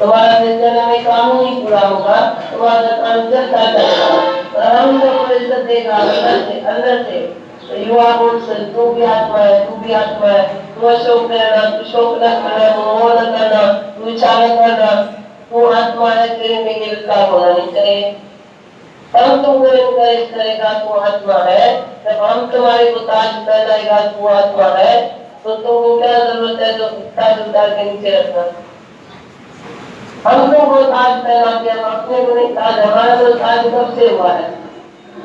तुम्हारा जिंदगी में काम नहीं पूरा होगा, तुम्हारा काम चलता रहेगा। और हम लोग को इज्जत देगा अंदर से। तो युवा बोल से तू भी आत्मा है, तू भी आत्मा है, तू अशोक रहना, तू शोक न करना, तू मोह न करना, तू इच्छा न करना, तू आत्मा है, तेरे में ये विकार होना नहीं चाहिए। हम तुमको इनकरेज करेगा तू आत्मा है, जब हम तुम्हारे को ताज पहनाएगा तू आत्मा है, तो तुमको क्या जरूरत है जो ताज उतार के नीचे रखना। हम तुमको ताज पहनाते हैं, अपने को नहीं ताज, हमारा तो ताज कब से हुआ है।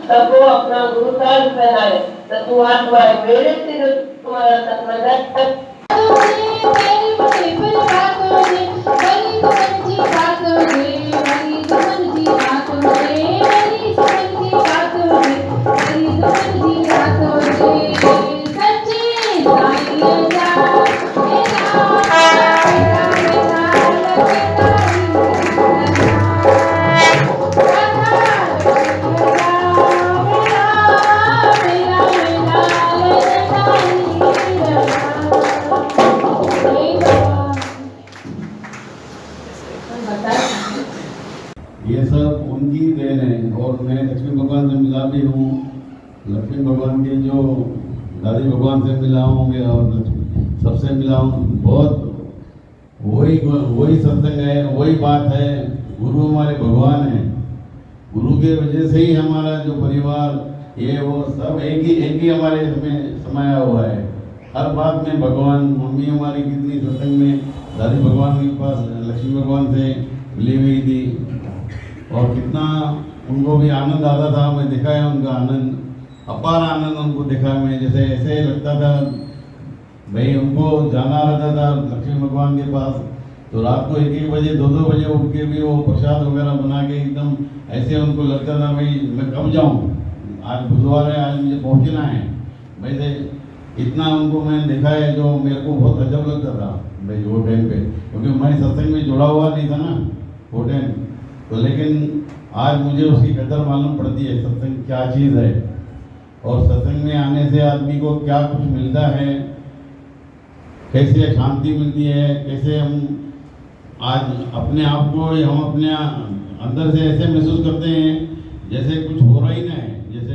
सबको अपना गुरु ताज पहनाए, तो तू आत्मा है, मेरे से जो तुम्हारा संबंध है। ये सब उनकी देन है। और मैं लक्ष्मी भगवान से मिला भी हूँ, लक्ष्मी भगवान के जो दादी भगवान से मिला हूँ और सबसे मिला हूँ। बहुत वही सत्संग है, वही बात है। गुरु हमारे भगवान है, गुरु के वजह से ही हमारा जो परिवार ये वो सब एक ही हमारे इसमें समाया हुआ है। हर बात में भगवान, मम्मी हमारी कितनी सत्संग में दादी भगवान के पास लक्ष्मी भगवान से मिली हुई थी, और कितना उनको भी आनंद आता था। मैं देखा है उनका आनंद, अपार आनंद उनको देखा मैं। जैसे ऐसे लगता था भाई उनको जाना रहता था लक्ष्मी भगवान के पास, तो रात को 1-1 बजे 2-2 बजे उठ के भी वो प्रसाद वगैरह बना के एकदम ऐसे उनको लगता था भाई मैं कब जाऊँ, आज बुधवार है, आज मुझे पहुँचना है। वैसे इतना उनको मैंने देखा है जो मेरे को बहुत अजब लगता था भाई वो टाइम पे, क्योंकि मैं सत्संग में जुड़ा हुआ नहीं था ना वो टाइम। तो लेकिन आज मुझे उसकी कदर मालूम पड़ती है, सत्संग क्या चीज़ है और सत्संग में आने से आदमी को क्या कुछ मिलता है, कैसे शांति मिलती है, कैसे हम आज अपने आप को हम अपने अंदर से ऐसे महसूस करते हैं जैसे कुछ हो रहा ही ना है। जैसे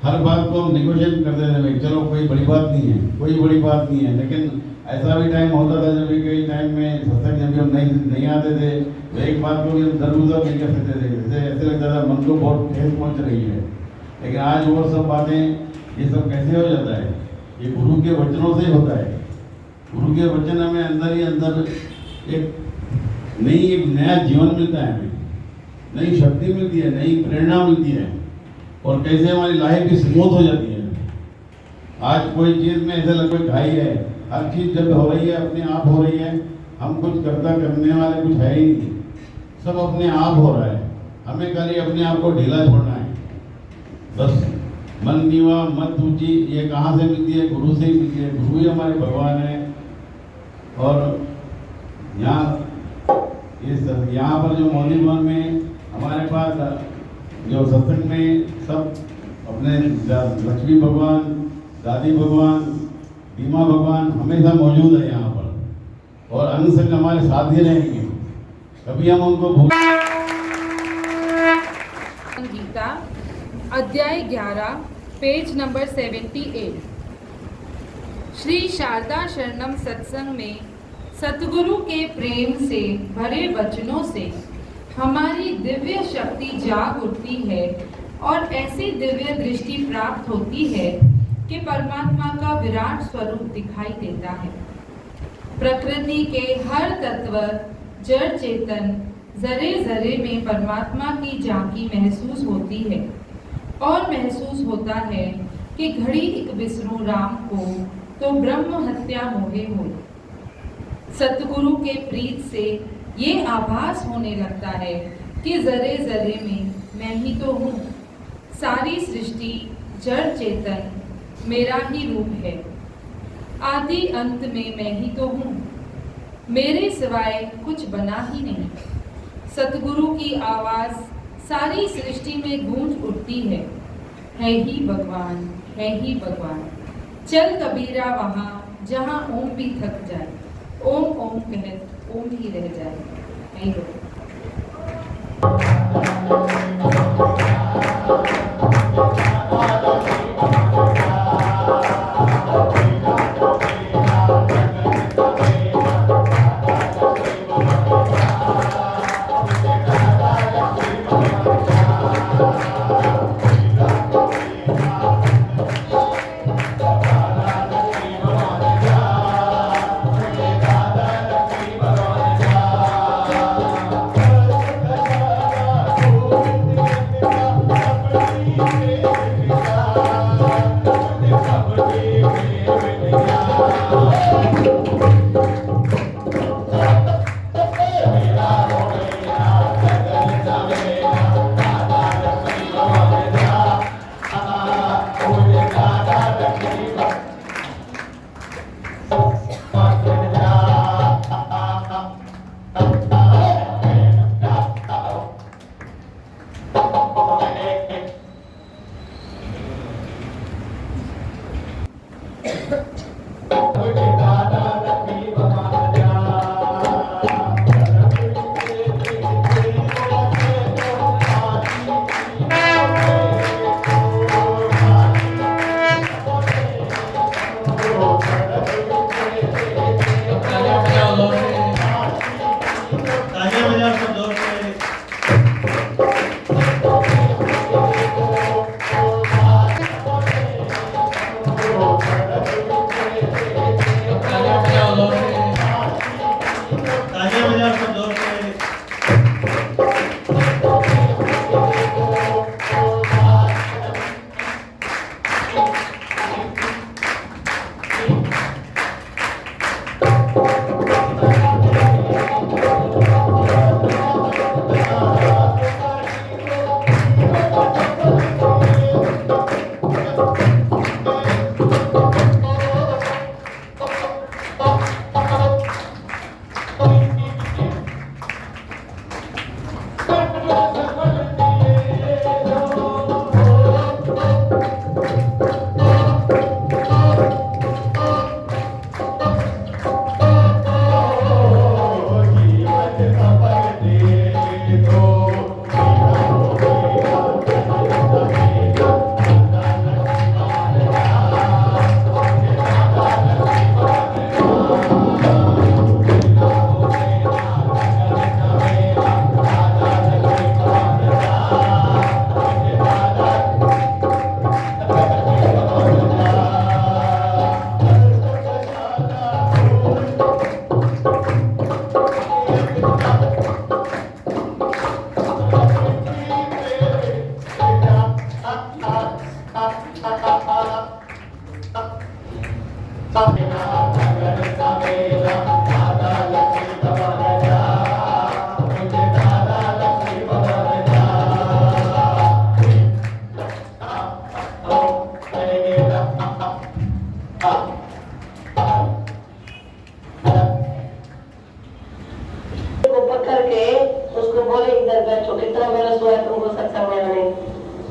हर बात को हम नेगोशिएट करते थे भाई चलो कोई बड़ी बात नहीं है, कोई बड़ी बात नहीं है। लेकिन ऐसा भी टाइम होता था जब भी कई टाइम में सत्संग जब भी हम नहीं आते थे तो एक बात को भी हम दरगुजर नहीं कर सकते थे। जैसे ऐसे लगता था मन को बहुत ठेस पहुँच रही है। लेकिन आज वो सब बातें ये सब कैसे हो जाता है, ये गुरु के वचनों से होता है। गुरु के वचन हमें अंदर ही अंदर एक नया जीवन मिलता है, हमें नई शक्ति मिलती है, नई प्रेरणा मिलती है, और कैसे हमारी लाइफ भी स्मूथ हो जाती है। आज कोई चीज़ में ऐसा लगता है घाई है, हर चीज़ जब हो रही है अपने आप हो रही है, हम कुछ करने वाले कुछ है ही नहीं, सब अपने आप हो रहा है। हमें खाली अपने आप को ढीला छोड़ना है बस। मन नीवा मत ऊंची ये कहाँ से मिलती है, गुरु से ही मिलती है। गुरु ही हमारे भगवान है। और यहाँ पर जो मौली भवन में हमारे पास जो सत्संग में सब अपने लक्ष्मी भगवान, दादी भगवान, दीमा भगवान हमेशा मौजूद है यहाँ पर, और अन्न संग हमारे साथ ही रहेंगे, कभी हम उनको भूल। गीता अध्याय 11 पेज नंबर 78। श्री शारदा शरणम सत्संग में सतगुरु के प्रेम से भरे वचनों से हमारी दिव्य शक्ति जाग उठती है और ऐसी दिव्य दृष्टि प्राप्त होती है कि परमात्मा का विराट स्वरूप दिखाई देता है। प्रकृति के हर तत्व, जड़ चेतन, जरे जरे में परमात्मा की झांकी महसूस होती है, और महसूस होता है कि घड़ी एक विष्णु राम को तो ब्रह्म हत्या मोहे हो। सतगुरु के प्रीत से ये आभास होने लगता है कि जरे जरे में मैं ही तो हूँ। सारी सृष्टि जड़ चेतन मेरा ही रूप है। आदि अंत में मैं ही तो हूँ, मेरे सिवाय कुछ बना ही नहीं। सतगुरु की आवाज़ सारी सृष्टि में गूंज उठती है ही भगवान, है ही भगवान। चल कबीरा वहाँ जहाँ ओम भी थक जाए, ओम ओम कहत ओम ही रह जाए।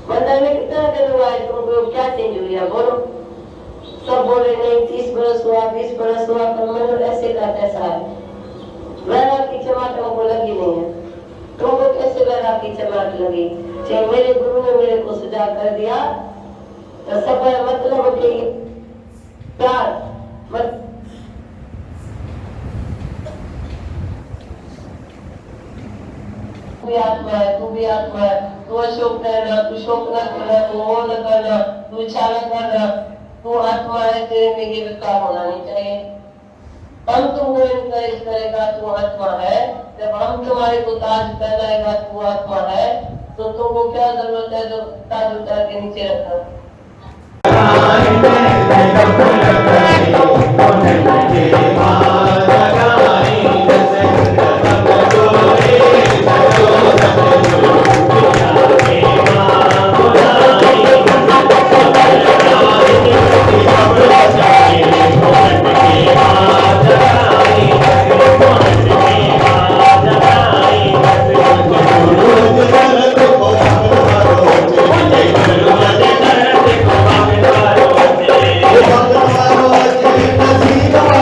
मंदिर में कितना दिन हुआ है, तुमको क्या चेंज हुआ है बोलो। सब बोले नहीं 30 बरस हुआ, 20 बरस हुआ, पर मन ऐसे का तैसा है। वैराग की चमाट हमको लगी नहीं है। तुमको कैसे वैराग की चमाट लगी? चाहे मेरे गुरु ने मेरे को सुझाव कर दिया तो सब मतलब कि प्यार मत तू भी आत्मा है, तू भी आत्मा है, तू अशोक रहना, तू शोक न करना, तू मोह न करना, तू इच्छा न करना, तू आत्मा है, तेरे में ये विकार होना नहीं चाहिए। हम तुमको इनकरेज करेगा तू आत्मा है, जब हम तुम्हारे को ताज पहनाएगा तू आत्मा है, तो तुमको क्या जरूरत है जो ताज उतार के नीचे रखना। Thank you.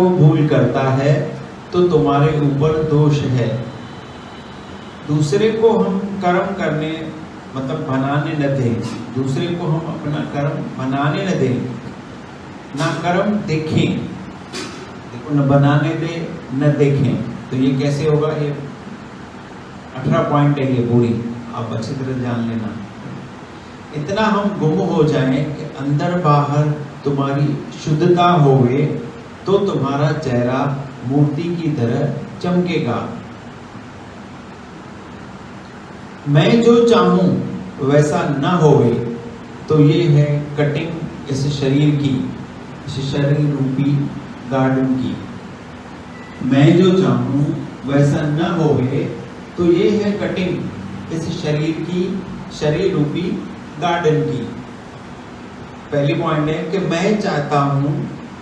वो भूल करता है तो तुम्हारे ऊपर दोष है। दूसरे को हम कर्म करने मतलब बनाने न दें, दूसरे को हम अपना कर्म बनाने न दें, ना कर्म देखें, देखो न बनाने दे न देखें, तो ये कैसे होगा? ये 18 पॉइंट है ये पूरी, आप अच्छी तरह जान लेना। इतना हम गुम हो जाएं कि अंदर बाहर तुम्हारी शुद्धता होवे तो तुम्हारा चेहरा मूर्ति की तरह चमकेगा। मैं जो चाहूं वैसा न होवे तो ये है कटिंग इस शरीर की, इस शरीर रूपी गार्डन की। मैं जो चाहूं वैसा न होवे तो ये है कटिंग इस शरीर की, शरीर रूपी गार्डन की। पहली पॉइंट है कि मैं चाहता हूं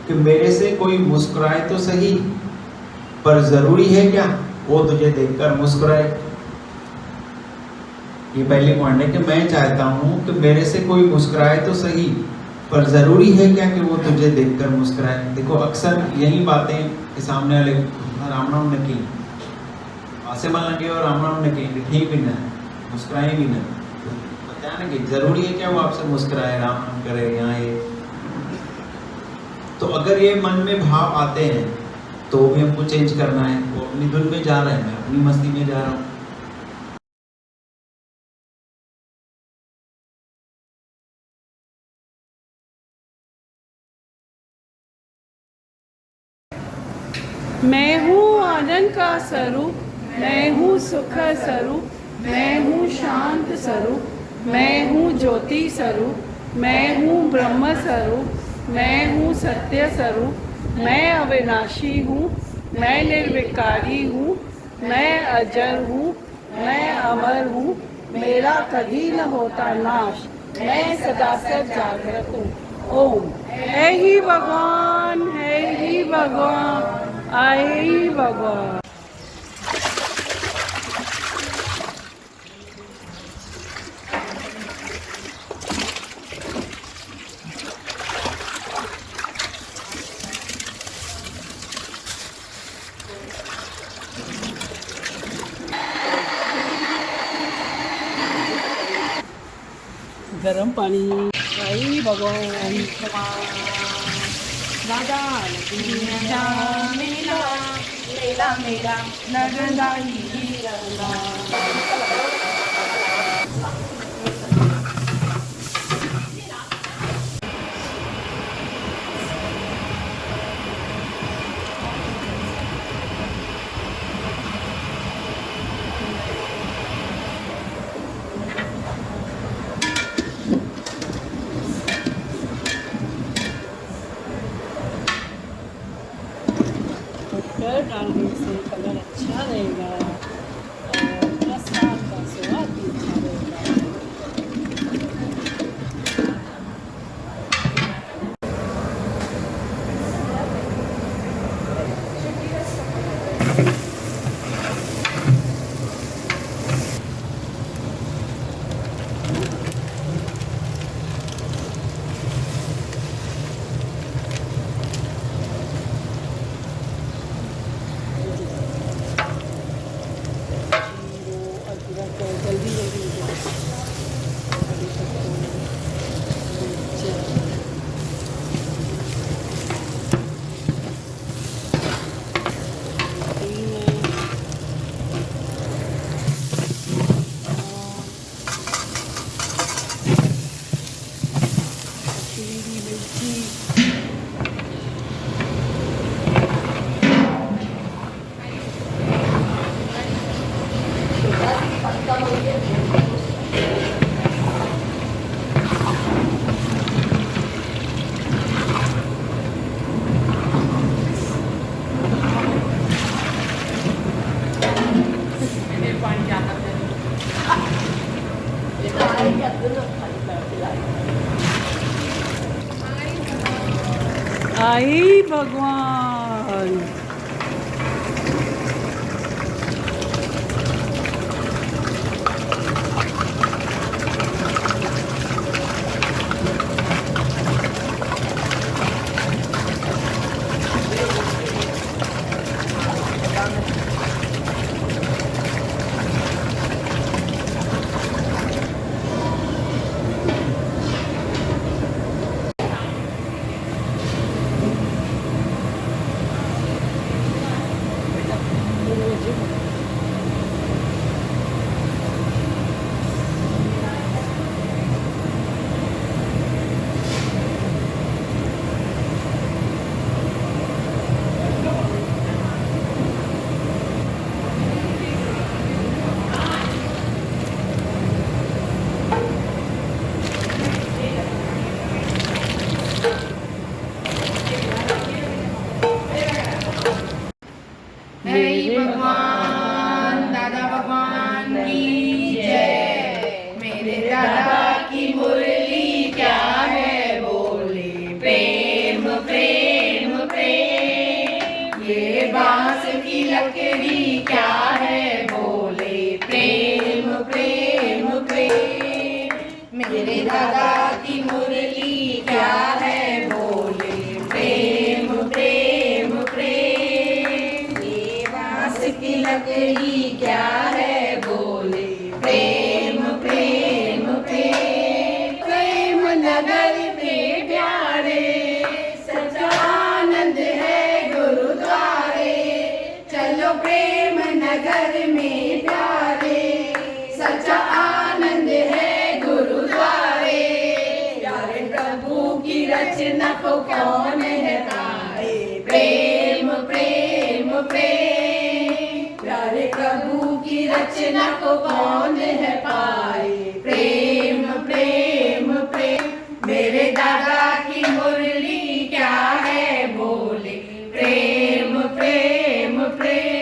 कि मेरे से कोई मुस्कुराए तो सही, पर जरूरी है क्या वो तुझे देखकर मुस्कुराए? ये पहली पॉइंट है कि मैं चाहता हूं कि मेरे से कोई मुस्कुराए तो सही, पर जरूरी है क्या कि वो तुझे देखकर मुस्कुराए? देखो अक्सर यही बातें के सामने वाले राम राम न की आसे मन लगे और राम राम न की ठीक भी ना मुस्कुराए भी ना, बताया ना कि जरूरी है क्या वो आपसे मुस्कुराए, राम राम करे यहाँ ये। तो अगर ये मन में भाव आते हैं तो भी हमको चेंज करना है। वो अपनी धुन में जा रहे हैं, मैं अपनी मस्ती में जा रहा हूँ। मैं हूँ आनंद का स्वरूप, मैं हूँ सुख स्वरूप, मैं हूँ शांत स्वरूप, मैं हूँ ज्योति स्वरूप, मैं हूँ ब्रह्म स्वरूप, मैं हूँ सत्य स्वरूप, मैं अविनाशी हूँ, मैं निर्विकारी हूँ, मैं अजर हूँ, मैं अमर हूँ, मेरा कभी न होता नाश, मैं सदा से जागृत हूँ। ओम। है ही भगवान, है ही भगवान, आए ही भगवान। गरम पानी आई भगवान दादा मेला मेला मेला नगदाई कर डालने से कलर अच्छा रहेगा और प्रसाद का स्वाद भी अच्छा रहेगा। जल्दी जल्दी आई भगवान। जय भगवान दादा भगवान की जय। मेरे दादा की मुरली क्या है बोले, प्रेम प्रेम प्रेम। ये बांस की लकड़ी क्या है बोले, प्रेम प्रेम प्रेम। मेरे दादा की मुरली क्या है बोले, प्रेम प्रेम प्रेम। ये बांस की लकड़ी क्या है बोले, प्रेम प्रेम प्रेम। प्रेम नगर में प्यारे सच्चा आनंद है गुरुद्वारे। चलो प्रेम नगर में प्यारे सच्चा आनंद है गुरुद्वारे। प्यारे प्रभु की रचना को कौन है तारे, प्रेम प्रेम प्रेम। प्यारे प्रभु की रचना को कौन है पाए, प्रेम प्रेम प्रेम। मेरे दादा की मुरली क्या है बोले, प्रेम प्रेम प्रेम।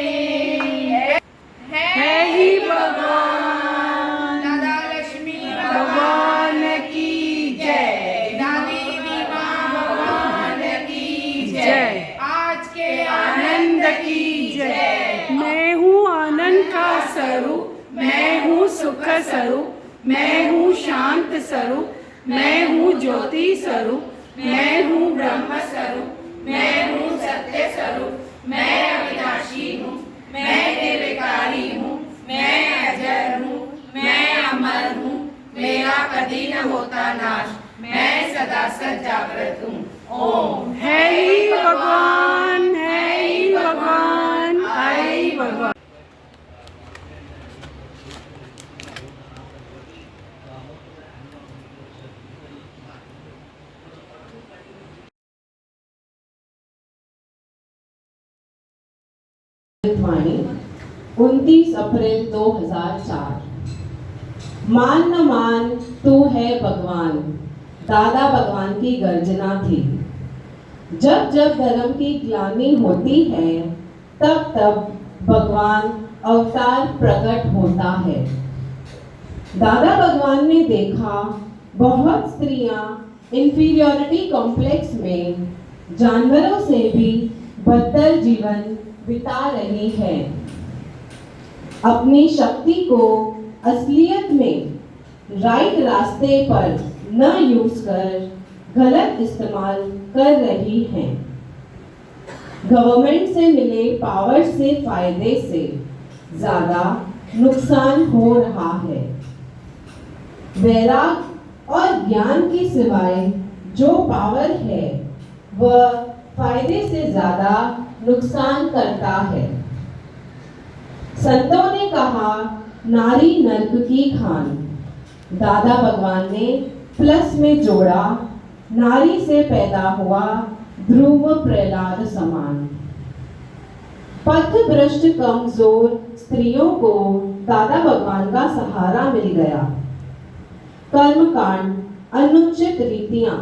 है ही भगवान दादा लक्ष्मी भगवान की जय। दादी बीमा भगवान की जय। आज के आनंद की जय। मैं हूँ आनंद का स्वरूप, मैं हूँ सुख स्वरूप, मैं हूँ शांत स्वरूप, मैं हूँ ज्योति स्वरूप, मैं हूँ ब्रह्म स्वरूप, मैं हूँ सत्य स्वरूप, मैं अविनाशी हूँ, मैं निर्विकारी हूँ, मैं अजर हूँ, मैं अमर हूँ, मेरा कभी न होता नाश, मैं सदा सद जागृत हूँ। ओम। है ही भगवान, है ही भगवान, है ही भगवान। वाणी 29 अप्रैल 2004। मान न मान तू है भगवान, दादा भगवान की गर्जना थी। जब जब धर्म की ग्लानि होती है तब तब भगवान अवतार प्रकट होता है। दादा भगवान ने देखा बहुत स्त्रियां इंफीरियरिटी कॉम्प्लेक्स में जानवरों से भी बदतर जीवन बिता रही है। अपनी शक्ति को असलियत में राइट रास्ते पर न यूज कर गलत इस्तेमाल कर रही हैं। गवर्नमेंट से मिले पावर से फायदे से ज्यादा नुकसान हो रहा है। वैराग और ज्ञान की सिवाय जो पावर है वह फायदे से ज्यादा नुकसान करता है। संतों ने कहा नारी नर्क की खान। दादा भगवान ने प्लस में जोड़ा नारी से पैदा हुआ ध्रुव प्रहलाद समान। पथ भ्रष्ट कमजोर स्त्रियों को दादा भगवान का सहारा मिल गया। कर्मकांड अनुचित रीतियां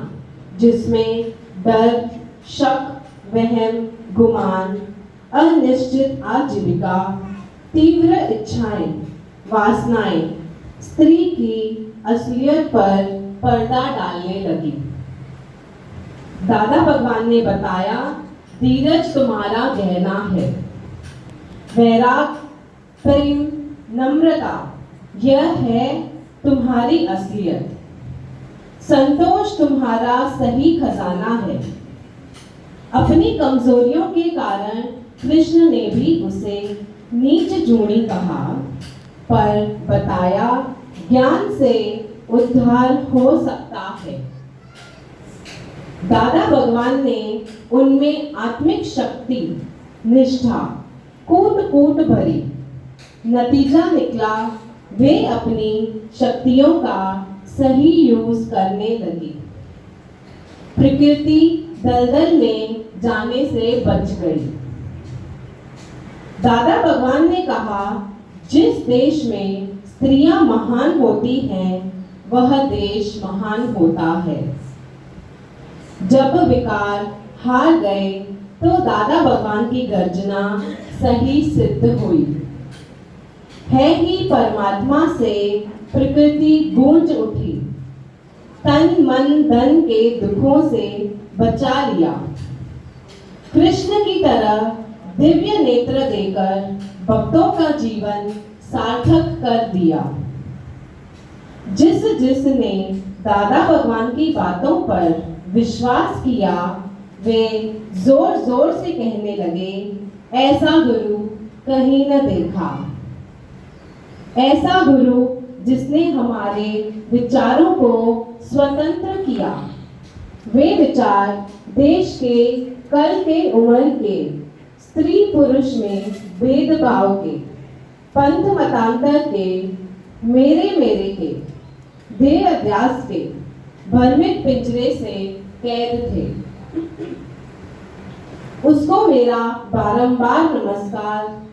जिसमें डर, शक, वहम, गुमान, अनिश्चित आजीविका, तीव्र इच्छाएं, वासनाएं स्त्री की असलियत पर पर्दा डालने लगी। दादा भगवान ने बताया धीरज तुम्हारा गहना है, वैराग, प्रेम, नम्रता यह है तुम्हारी असलियत। संतोष तुम्हारा सही खजाना है। अपनी कमजोरियों के कारण कृष्ण ने भी उसे नीच जूणी कहा, पर बताया ज्ञान से उद्धार हो सकता है। दादा भगवान ने उनमें आत्मिक शक्ति, निष्ठा, कूट कूट भरी। नतीजा निकला वे अपनी शक्तियों का सही यूज करने लगी। प्रकृति दलदल में जाने से बच गई। दादा भगवान ने कहा, जिस देश में स्त्रियां महान होती हैं, वह देश महान होता है। जब विकार हार गए तो दादा भगवान की गर्जना सही सिद्ध हुई। है ही परमात्मा से प्रकृति गूंज उठी। तन मन धन के दुखों से बचा लिया। कृष्ण की तरह दिव्य नेत्र देकर भक्तों का जीवन सार्थक कर दिया। जिस जिसने दादा भगवान की बातों पर विश्वास किया, वे जोर जोर से कहने लगे, ऐसा गुरु कहीं न देखा। ऐसा गुरु जिसने हमारे विचारों को स्वतंत्र किया। वे विचार देश के, कल के, उम्र के, स्त्री पुरुष में भेदभाव के, पंथ मतांतर के, मेरे मेरे के, देह अध्यास के भ्रमित पिंजरे से कैद थे। उसको मेरा बारंबार नमस्कार,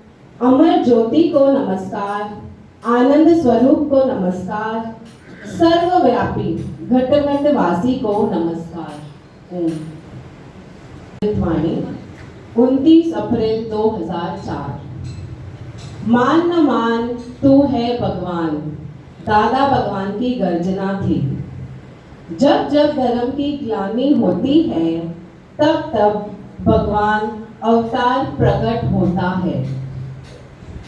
अमर ज्योति को नमस्कार, आनंद स्वरूप को नमस्कार, सर्वव्यापी घटघट वासी को नमस्कार। ओम। वाणी 29 अप्रैल 2004। मान न मान तू है भगवान, दादा भगवान की गर्जना थी। जब जब धर्म की ग्लानि होती है, तब तब भगवान अवतार प्रकट होता है।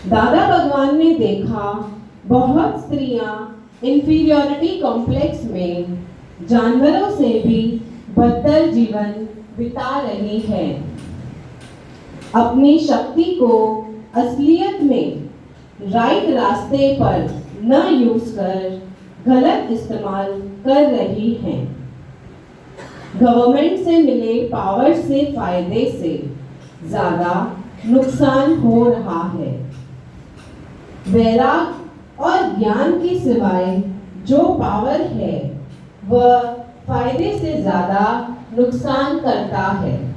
दादा भगवान ने देखा बहुत स्त्रियां इंफीरियरिटी कॉम्प्लेक्स में जानवरों से भी बदतर जीवन बिता रही हैं। अपनी शक्ति को असलियत में राइट रास्ते पर न यूज कर गलत इस्तेमाल कर रही हैं। गवर्नमेंट से मिले पावर से फायदे से ज्यादा नुकसान हो रहा है। वैराग और ज्ञान की सिवाय जो पावर है, वह फायदे से ज्यादा नुकसान करता है।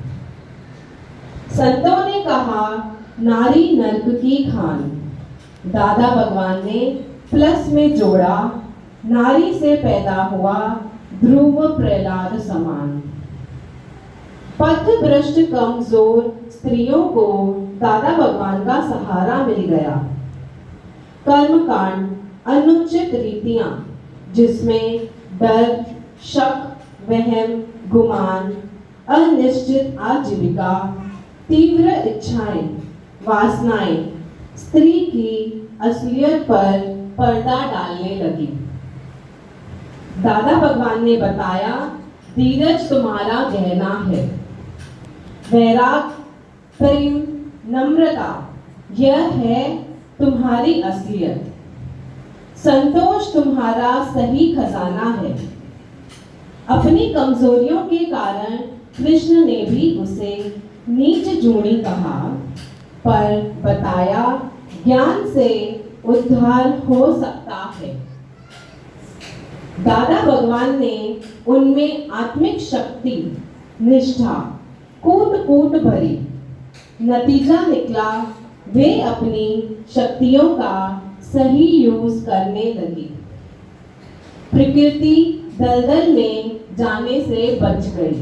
संतों ने कहा, नारी नरक की खान। दादा भगवान ने प्लस में जोड़ा, नारी से पैदा हुआ ध्रुव प्रहलाद समान। पथ भ्रष्ट कमजोर स्त्रियों को दादा भगवान का सहारा मिल गया। कर्मकांड, अनुचित रीतियां, जिसमें डर, शक, वहम, गुमान, अनिश्चित आजीविका, तीव्र इच्छाएं, वासनाएं स्त्री की असलियत पर पर्दा डालने लगी। दादा भगवान ने बताया, धीरज तुम्हारा गहना है। वैराग, प्रेम, नम्रता, यह है तुम्हारी असलियत। संतोष तुम्हारा सही खजाना है। अपनी कमजोरियों के कारण कृष्ण ने भी उसे नीच जूणी कहा, पर बताया ज्ञान से उद्धार हो सकता है। दादा भगवान ने उनमें आत्मिक शक्ति, निष्ठा कूट कूट भरी। नतीजा निकला वे अपनी शक्तियों का सही यूज करने लगी। प्रकृति दलदल में जाने से बच गई।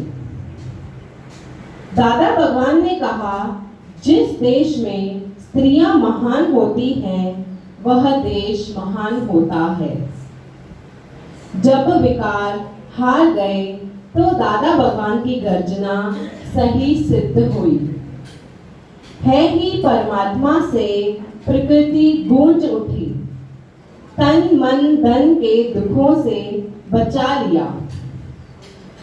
दादा भगवान ने कहा, जिस देश में स्त्रियां महान होती हैं, वह देश महान होता है। जब विकार हार गए तो दादा भगवान की गर्जना सही सिद्ध हुई। है ही परमात्मा से प्रकृति गूंज उठी। तन मन धन के दुखों से बचा लिया।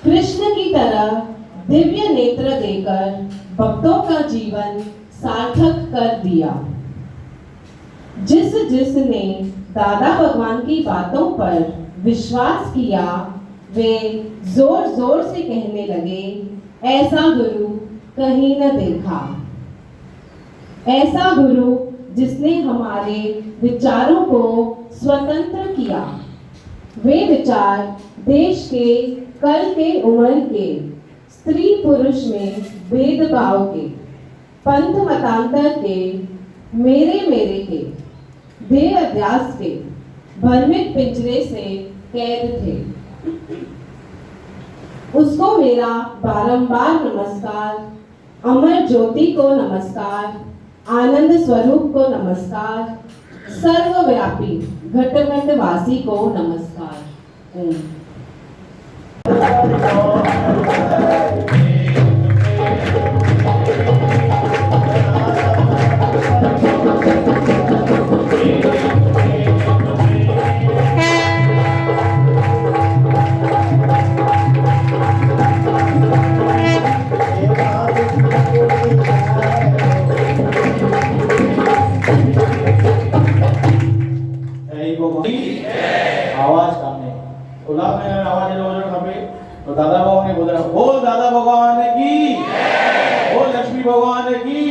कृष्ण की तरह दिव्य नेत्र देकर भक्तों का जीवन सार्थक कर दिया। जिस जिसने दादा भगवान की बातों पर विश्वास किया, वे जोर जोर से कहने लगे, ऐसा गुरु कहीं न देखा। ऐसा गुरु जिसने हमारे विचारों को स्वतंत्र किया। वे विचार देश के, कल के, उम्र के, स्त्री पुरुष में भेदभाव के, पंथ मतांतर के, मेरे के, देह अध्यास के भ्रमित पिंजरे से कैद थे। उसको मेरा बारंबार नमस्कार, अमर ज्योति को नमस्कार, आनंद स्वरूप को नमस्कार, सर्वव्यापी घट घट वासी को नमस्कार। ओम। आवाज काने उल्लास में आवाज रोजन खपे तो दादा भगवान ने बोला बोल दादा भगवान की, बोल लक्ष्मी भगवान की,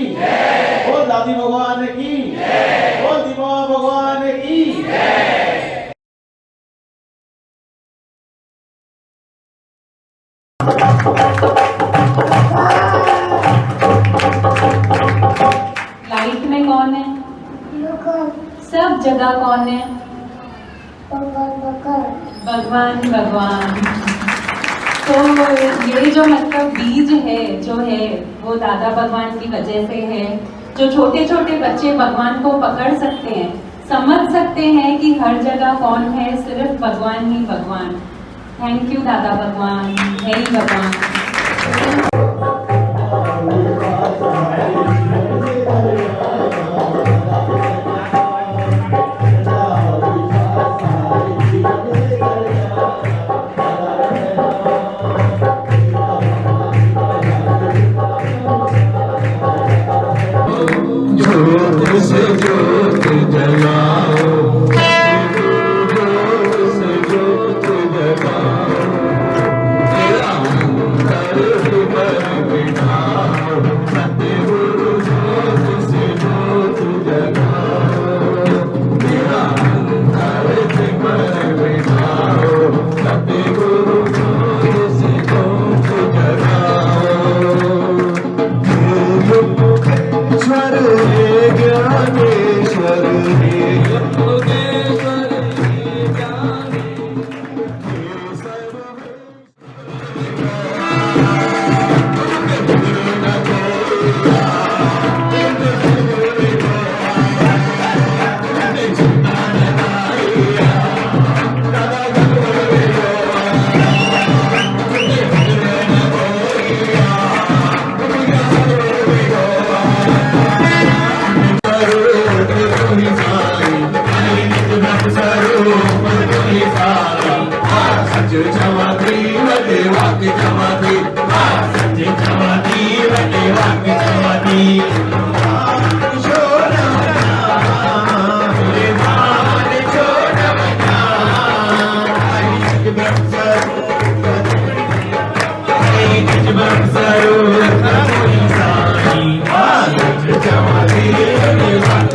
बोल दादी भगवान की, बोल दीपा भगवान की। लाइट में कौन है? सब जगह कौन है? भगवान भगवान। तो ये जो मतलब बीज है जो है वो दादा भगवान की वजह से है। जो छोटे छोटे बच्चे भगवान को पकड़ सकते हैं, समझ सकते हैं कि हर जगह कौन है, सिर्फ भगवान ही भगवान। थैंक यू दादा भगवान, हे भगवान। Jawadi